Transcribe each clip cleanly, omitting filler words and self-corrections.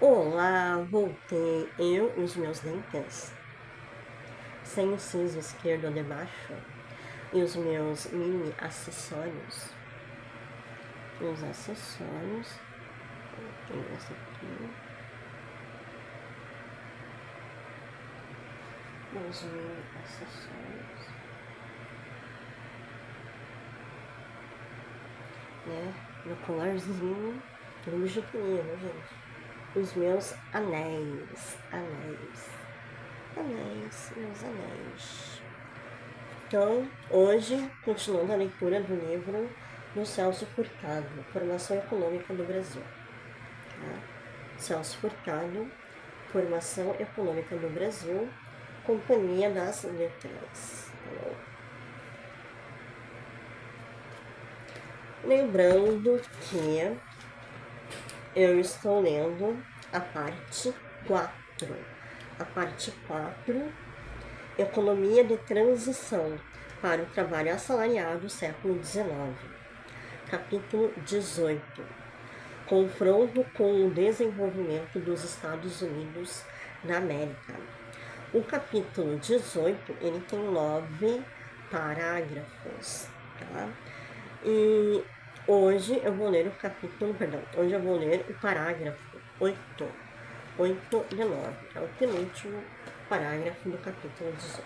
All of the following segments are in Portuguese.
Olá, voltei, eu e os meus dentes, sem o siso esquerdo debaixo, e os meus mini acessórios. Os acessórios, tem esse aqui, os mini acessórios, né, meu colarzinho, tudo juquinho, né, gente? Os meus anéis, meus anéis. Então, hoje, continuando a leitura do livro do Celso Furtado, Formação Econômica do Brasil. Tá? Celso Furtado, Formação Econômica do Brasil, Companhia das Letras. Tá? Lembrando que eu estou lendo a parte 4. A parte 4, Economia de Transição para o Trabalho Assalariado, século XIX. Capítulo 18. Confronto com o desenvolvimento dos Estados Unidos da América. O capítulo 18, ele tem 9 parágrafos, tá? E hoje eu vou ler hoje eu vou ler o parágrafo 8 de 9, é o penúltimo parágrafo do capítulo 18.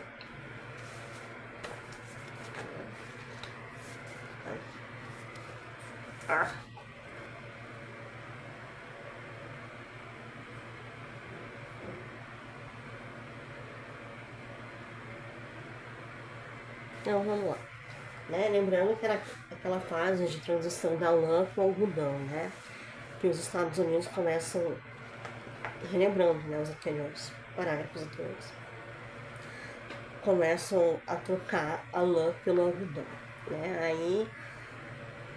Então vamos lá. Né? Lembrando que era aquela fase de transição da lã para o algodão, né? Que os Estados Unidos começam, relembrando, né, os anteriores, parágrafos anteriores, começam a trocar a lã pelo algodão, né? Aí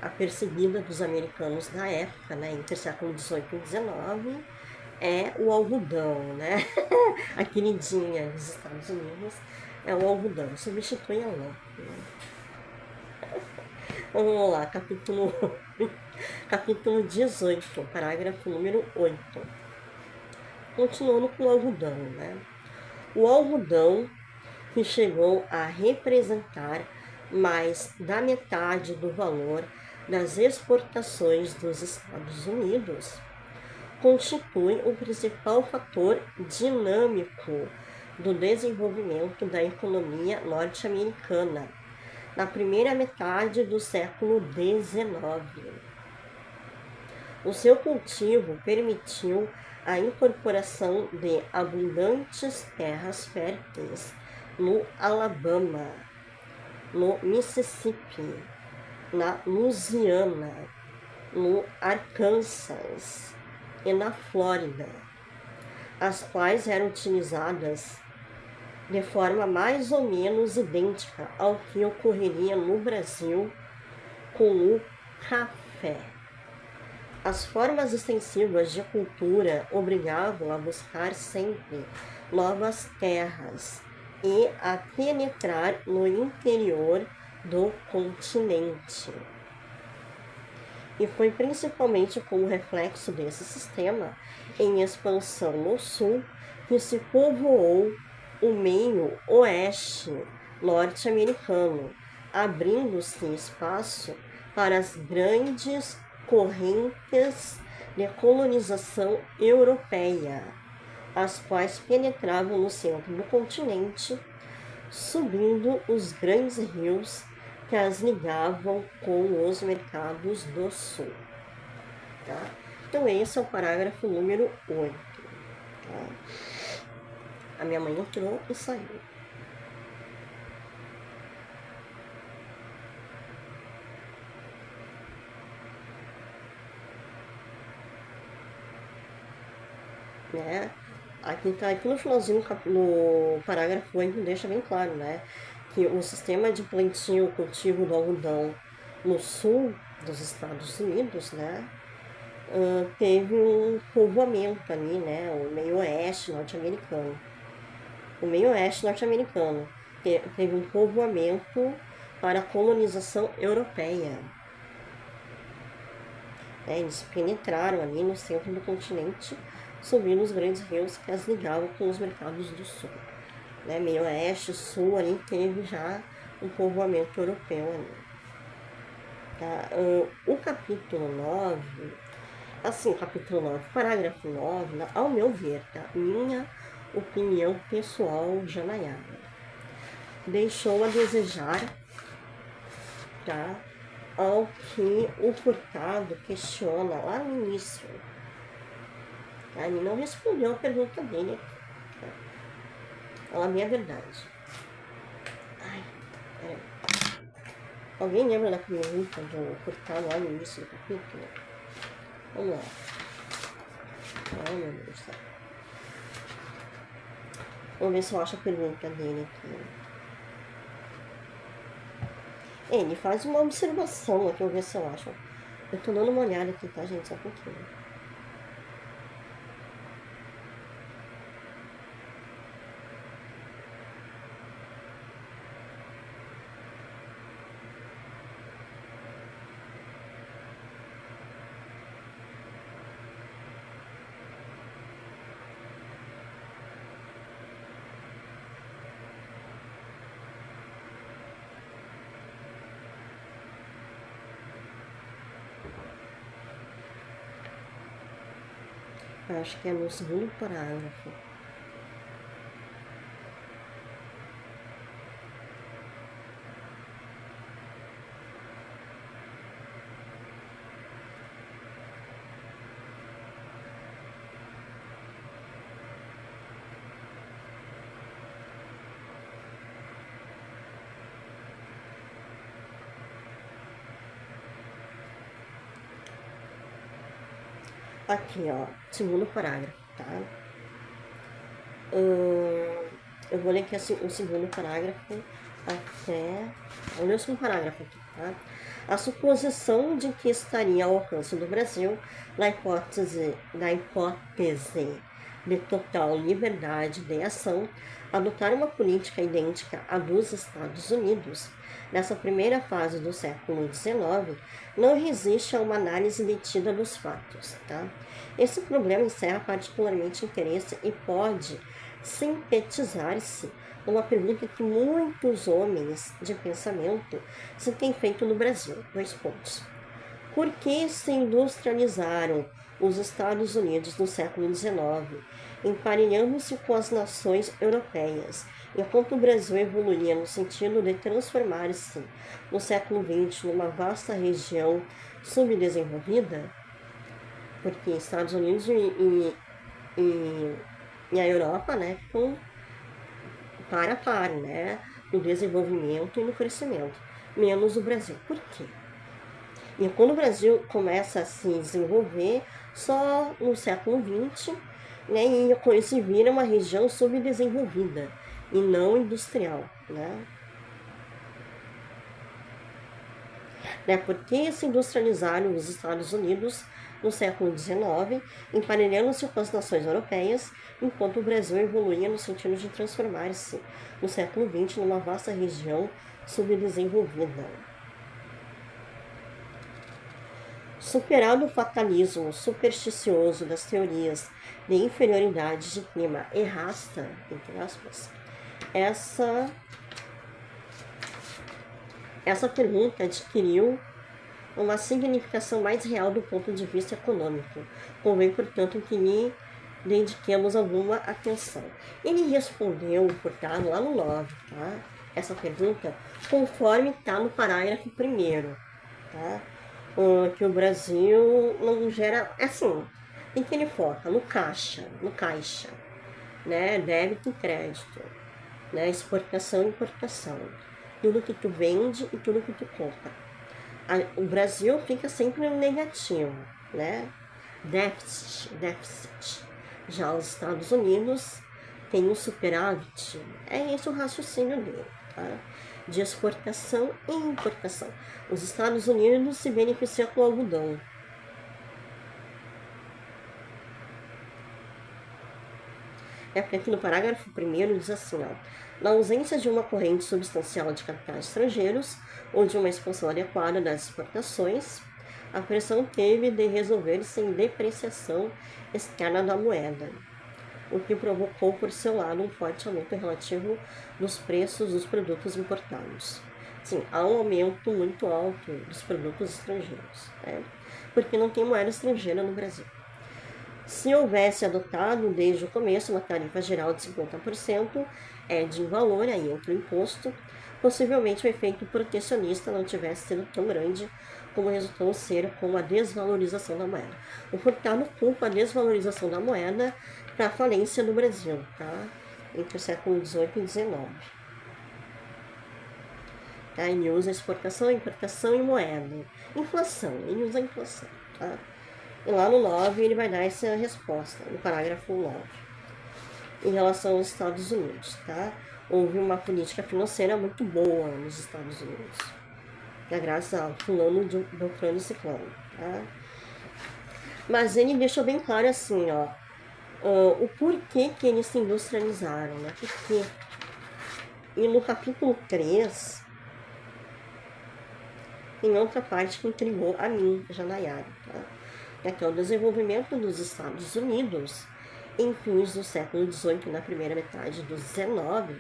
a perseguida dos americanos na época, né, entre o século XVIII e XIX, é o algodão, né? A queridinha dos Estados Unidos é o algodão, substitui a lã. Né? Vamos lá, capítulo 18, parágrafo número 8. Continuando com o algodão, né? O algodão, que chegou a representar mais da metade do valor das exportações dos Estados Unidos, constitui o principal fator dinâmico do desenvolvimento da economia norte-americana na primeira metade do século XIX. O seu cultivo permitiu a incorporação de abundantes terras férteis no Alabama, no Mississippi, na Louisiana, no Arkansas e na Flórida, as quais eram utilizadas de forma mais ou menos idêntica ao que ocorreria no Brasil com o café. As formas extensivas de cultura obrigavam a buscar sempre novas terras e a penetrar no interior do continente. E foi principalmente como reflexo desse sistema, em expansão no sul, que se povoou o meio oeste norte-americano, abrindo-se espaço para as grandes correntes de colonização europeia, as quais penetravam no centro do continente, subindo os grandes rios que as ligavam com os mercados do sul. Tá? Então esse é o parágrafo número 8. Tá? A minha mãe entrou e saiu. Né? Aqui no finalzinho, no parágrafo 8, deixa bem claro, né? Que o sistema de plantio, cultivo do algodão no sul dos Estados Unidos, né? Teve um povoamento ali, né? O meio oeste norte-americano. O meio oeste norte-americano teve um povoamento para a colonização europeia. Eles penetraram ali no centro do continente, subindo os grandes rios que as ligavam com os mercados do sul. Né? Meio oeste, sul, ali teve já um povoamento europeu ali. Tá? O capítulo 9, assim, capítulo 9, parágrafo 9, ao meu ver, tá? Minha opinião pessoal, Janayara, deixou a desejar, tá? Ao que o Furtado questiona lá no início. Tá? Ele não respondeu a pergunta dele. Tá? Fala a minha verdade. Ai, peraí. Alguém lembra da pergunta do Furtado lá no início do capítulo? Vamos lá. Ai, meu Deus do céu. Vamos ver se eu acho a pergunta dele aqui. Ele faz uma observação aqui, eu vou ver se eu acho. Eu tô dando uma olhada aqui, tá, gente? Só um pouquinho. Acho que é no segundo parágrafo. Aqui, ó, segundo parágrafo, tá? Eu vou ler aqui assim, o segundo parágrafo até... Olha o segundo parágrafo aqui, tá? A suposição de que estaria ao alcance do Brasil, na hipótese de total liberdade de ação, adotar uma política idêntica à dos Estados Unidos, nessa primeira fase do século XIX, não resiste a uma análise detida dos fatos. Tá? Esse problema encerra particularmente interesse e pode sintetizar-se numa pergunta que muitos homens de pensamento se têm feito no Brasil. 2 pontos. Por que se industrializaram os Estados Unidos no século XIX, emparelhando-se com as nações europeias, enquanto o Brasil evoluía no sentido de transformar-se no século XX numa vasta região subdesenvolvida? Porque Estados Unidos e a Europa, né, ficam par a par, né, no desenvolvimento e no crescimento, menos o Brasil. Por quê? E quando o Brasil começa a se desenvolver, só no século XX, né, e se vira uma região subdesenvolvida e não industrial, né? Porque se industrializaram os Estados Unidos no século XIX, emparelhando-se com as nações europeias, enquanto o Brasil evoluía no sentido de transformar-se no século XX numa vasta região subdesenvolvida. Superado o fatalismo supersticioso das teorias de inferioridade de clima errasta, entre aspas, essa pergunta adquiriu uma significação mais real do ponto de vista econômico. Convém, portanto, que lhe dediquemos alguma atenção. Ele respondeu, portanto, lá no 9, tá? Essa pergunta, conforme está no parágrafo 1º, tá? Que o Brasil não gera, assim, em que ele foca? No caixa, né? Débito e crédito, né? Exportação e importação. Tudo que tu vende e tudo que tu compra. O Brasil fica sempre no negativo, né? Déficit. Já os Estados Unidos têm um superávit. É esse o raciocínio dele, tá? De exportação e importação. Os Estados Unidos se beneficiam com o algodão. Porque aqui no parágrafo 1º diz assim, ó, na ausência de uma corrente substancial de capitais estrangeiros ou de uma expansão adequada das exportações, A pressão teve de resolver-se em depreciação externa da moeda, o que provocou, por seu lado, um forte aumento relativo dos preços dos produtos importados. Sim, há um aumento muito alto dos produtos estrangeiros, né? Porque não tem moeda estrangeira no Brasil. Se houvesse adotado desde o começo uma tarifa geral de 50% de valor, aí entra o imposto, possivelmente o efeito protecionista não tivesse sido tão grande como resultou ser com a desvalorização da moeda. O Furtado culpa a desvalorização da moeda para a falência do Brasil, tá? Entre o século XVIII e XIX. Tá? Ele usa exportação, importação e moeda. Inflação, ele usa a inflação, tá? E lá no 9 ele vai dar essa resposta, no parágrafo 9, em relação aos Estados Unidos, tá? Houve uma política financeira muito boa nos Estados Unidos, graças a fulano, beltrano e ciclano, tá? Mas ele deixou bem claro assim, ó, o porquê que eles se industrializaram, né? Por quê? E no capítulo 3, tem outra parte que intrigou a mim, Janayara, tá? Que é o desenvolvimento dos Estados Unidos em fins do século XVIII e na primeira metade do XIX,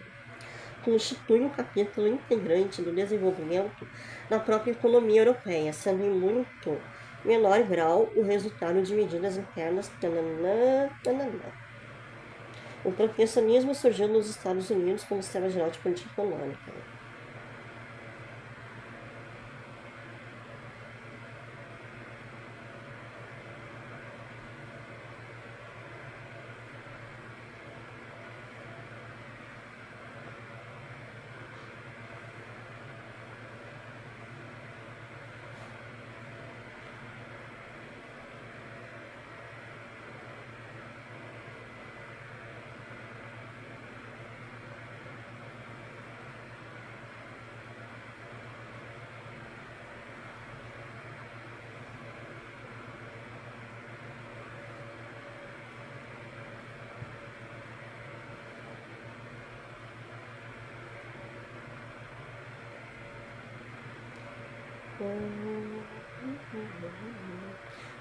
constitui um capítulo integrante do desenvolvimento da própria economia europeia, sendo em muito menor grau o resultado de medidas internas. O protecionismo surgiu nos Estados Unidos como sistema geral de política econômica.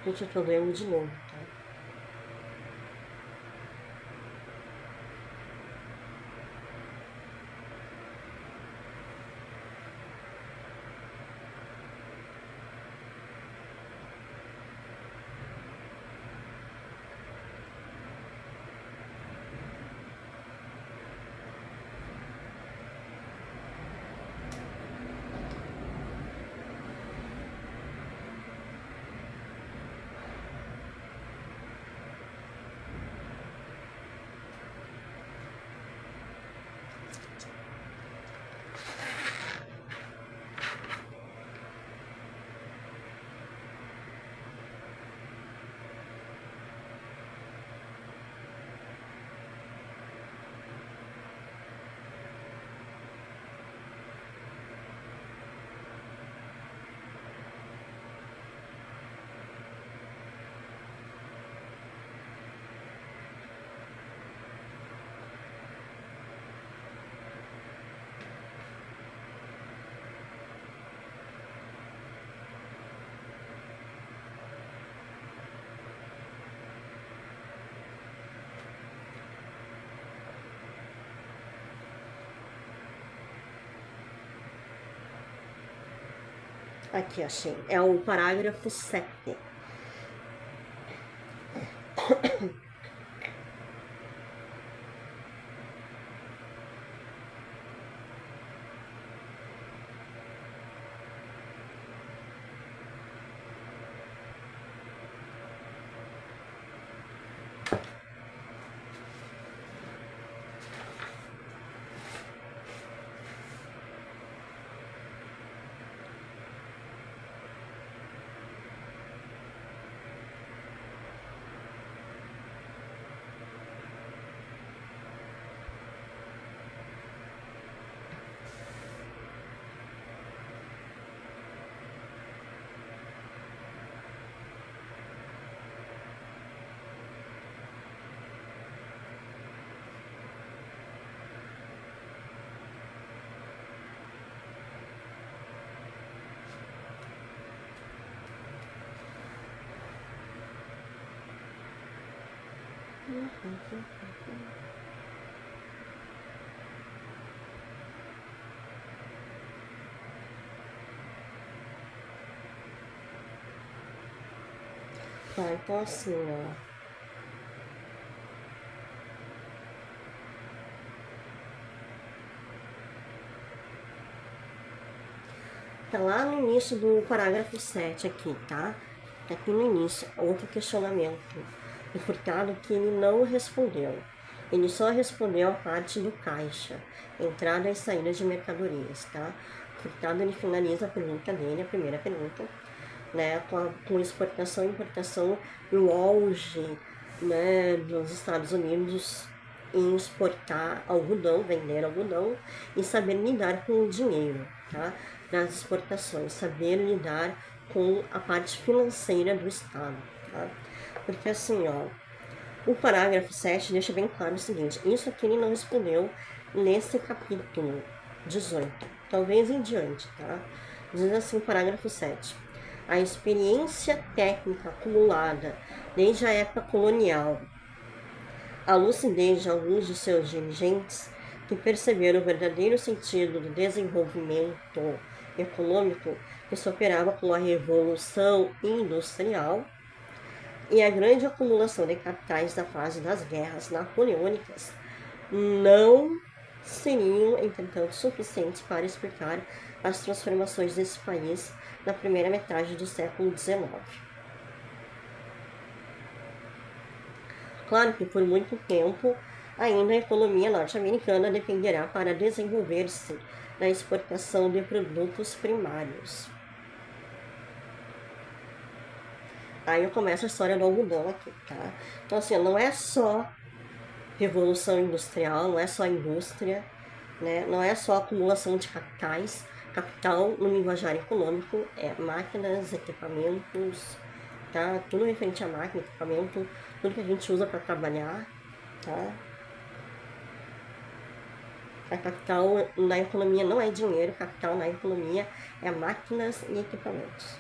Gente, eu tô lendo de novo, tá? Aqui, achei. É o parágrafo 7. Tá, então assim, ó. Tá lá no início do parágrafo 7 aqui, tá? Aqui no início, outro questionamento do Furtado que ele não respondeu. Ele só respondeu a parte do caixa, entrada e saída de mercadorias, tá? O Furtado, ele finaliza a pergunta dele, a primeira pergunta, né, com exportação e importação e o auge, né, dos Estados Unidos em exportar algodão, vender algodão e saber lidar com o dinheiro, tá? Das exportações, saber lidar com a parte financeira do Estado, tá? Porque assim, ó, o parágrafo 7 deixa bem claro o seguinte, isso aqui ele não respondeu nesse capítulo 18, talvez em diante, tá? Diz assim o parágrafo 7. A experiência técnica acumulada desde a época colonial, a lucidez de alguns de seus dirigentes que perceberam o verdadeiro sentido do desenvolvimento econômico que se operava com a Revolução Industrial e a grande acumulação de capitais da fase das guerras napoleônicas não seriam, entretanto, suficientes para explicar as transformações desse país na primeira metade do século XIX. Claro que por muito tempo ainda a economia norte-americana dependerá para desenvolver-se da exportação de produtos primários. Aí eu começo a história do algodão aqui, tá? Então assim, não é só revolução industrial, não é só indústria, né? Não é só acumulação de capitais. Capital, no linguajar econômico, é máquinas, equipamentos, tá? Tudo referente a máquina, equipamento, tudo que a gente usa para trabalhar, tá? A capital na economia não é dinheiro, capital na economia é máquinas e equipamentos.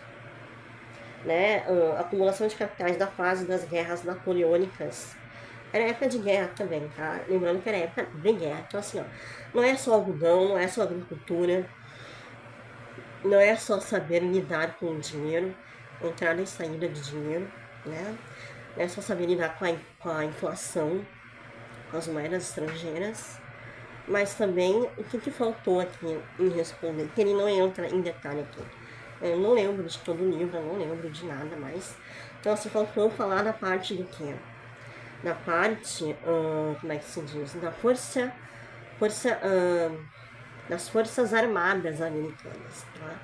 Né? A acumulação de capitais da fase das guerras napoleônicas. Era época de guerra também, tá? Lembrando que era época de guerra. Então, assim, ó, não é só algodão, não é só agricultura, não é só saber lidar com o dinheiro, entrada e saída de dinheiro, né? Não é só saber lidar com a inflação, com as moedas estrangeiras, mas também o que faltou aqui em responder, que ele não entra em detalhe aqui. Eu não lembro de todo o livro, eu não lembro de nada mais. Então, assim, faltou falar da parte do quê? Da parte, como é que se diz? Das Forças Armadas Americanas, tá?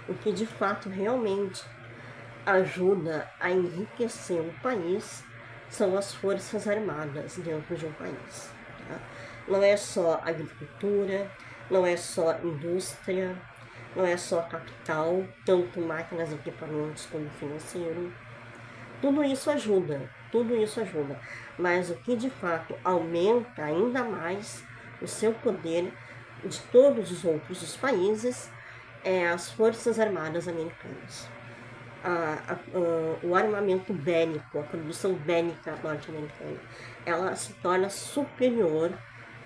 O que de fato realmente ajuda a enriquecer o país são as Forças Armadas dentro de um país, tá? Não é só agricultura, não é só indústria, não é só capital, tanto máquinas, equipamentos como financeiro. Tudo isso ajuda, mas o que de fato aumenta ainda mais o seu poder de todos os outros países é as Forças Armadas Americanas. O armamento bélico, a produção bélica norte-americana, ela se torna superior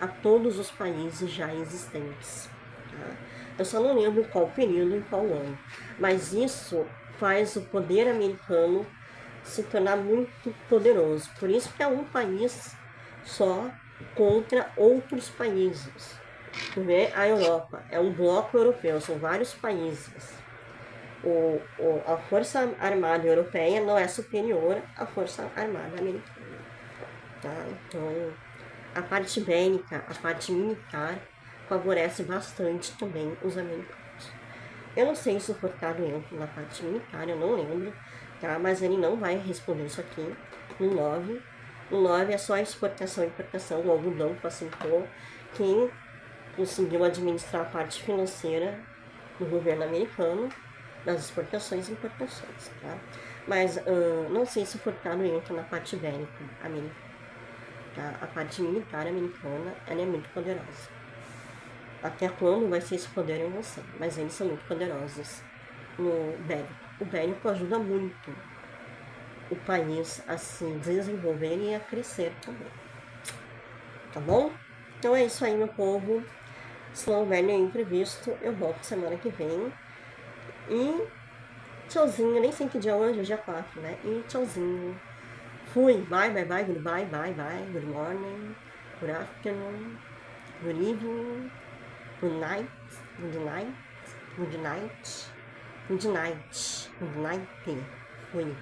a todos os países já existentes. Tá? Eu só não lembro qual período e qual ano, mas isso faz o poder americano se tornar muito poderoso. Por isso que é um país só contra outros países. A Europa é um bloco europeu, são vários países. A Força Armada Europeia não é superior à Força Armada Americana. Tá? Então, a parte bélica, a parte militar, favorece bastante também os americanos. Eu não sei se o Furtado entra na parte militar, eu não lembro, tá? Mas ele não vai responder isso aqui no 9. No 9 é só a exportação e importação, o algodão facilitou. Quem conseguiu administrar a parte financeira do governo americano, das exportações e importações, tá? Mas não sei se o Furtado entra na parte bélica americana. Tá? A parte militar americana, ela é muito poderosa. Até quando vai ser esse poder eu não sei, mas eles são muito poderosos no bélico. O bélico ajuda muito o país a se desenvolver e a crescer também. Tá bom? Então é isso aí, meu povo. Se não houver nenhum imprevisto, eu volto semana que vem. E tchauzinho, nem sei que dia hoje é dia 4, né? E tchauzinho. Fui. Bye, bye, bye, goodbye, bye, bye, good morning, good afternoon, good evening, good night, good night, good night, good night, good night. Fui.